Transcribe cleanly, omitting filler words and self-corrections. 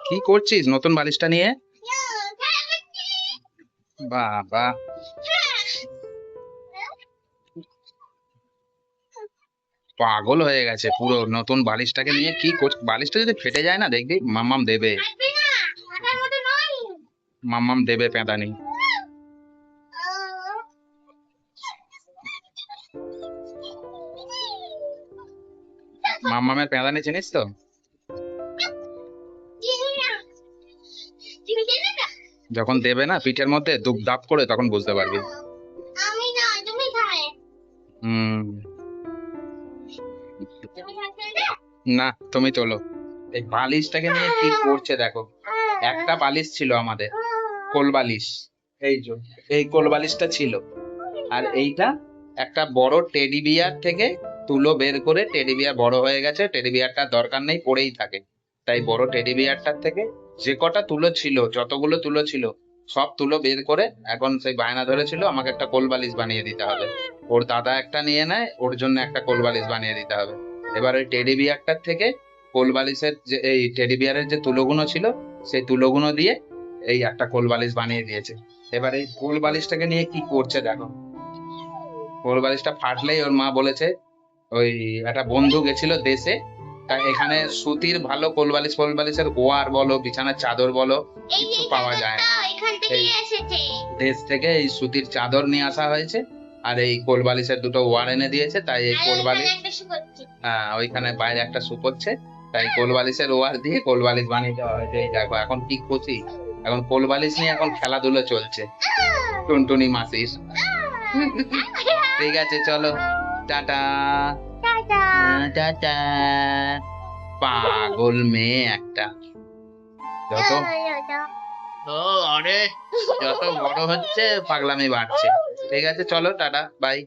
কি করছিস নতুন বালিশটা নিয়ে? বাবা, পাগল হয়ে গেছে পুরো। নতুন বালিশটাকে নিয়ে কি করছিস? বালিশটা যদি ফেটে যায় না, দেখবি মাম্মাম দেবে। মাম্মাম দেবে পেঁদানি। মাম্মামের পেঁদানি চিনিস তো? যখন দেবে না পিঠের মধ্যে দুপ দাপ করে, তখন বুঝতে পারবি। হুম। না, তুমি তোলো। এই বালিশটাকে নিয়ে কি করছে দেখো। একটা বালিশ ছিল আমাদের, কোল বালিশ। এই যে এই কোল বালিশটা ছিল। আর এইটা একটা বড় টেডি বিয়ার থেকে তুলো বের করে, টেডি বিয়ার বড় হয়ে গেছে, টেডি বিয়ারটার দরকার নেই, পড়েই থাকে। তাই বড় টেডি বিয়ারটার থেকে যে কটা তুলো ছিল, যতগুলো তুলো ছিল, সব তুলো বের করে এখন সেই বায়না ধরেছিল আমাকে একটা কোল বালিশ বানিয়ে দিতে হবে। ওর দাদা একটা নিয়ে নেয়, ওর জন্য একটা কোল বালিশ বানিয়ে দিতে হবে। এবার ওই টেডি বিয়ারটার থেকে কোল বালিশের যে এই টেডি বিয়ারের যে তুলোগুলো ছিল, সেই তুলোগুলো দিয়ে এই একটা কোল বালিশ বানিয়ে দিয়েছে। এবার এই কোল বালিশটাকে নিয়ে কি করছে দেখো। কোল বালিশটা ফাটলেই ওর মা বলেছে ওই একটা বন্ধু গেছিল দেশে, তা এখানে সুতির ভালো কোল বালিশ, কোল বালিশের ওয়ার বলো, বিছানার চাদর বলো, কিছু পাওয়া যায় না। এই দেশ থেকে এই সুতির চাদর নিয়ে আসা হয়েছে, আর এই কোল বালিশের দুটো ওয়ার এনে দিয়েছে। তাই এই কোল বালিশ, হ্যাঁ ওইখানে বাইরে একটা শুকোচ্ছে, তাই কোল বালিশের ওয়ার দিয়ে কোল বালিশ বানিয়ে দেওয়া হয়েছে। এই দেখো এখন কি খুশি। এখন কোল বালিশ নিয়ে এখন খেলাধুলো চলছে টুনটুনি মাসির। ঠিক আছে, চলো, টাটা। টাটা। পাগল মেয়ে একটা। যত ও আরে, যত বড় হচ্ছে পাগলামি বাড়ছে। ঠিক আছে, চলো, টাটা, বাই।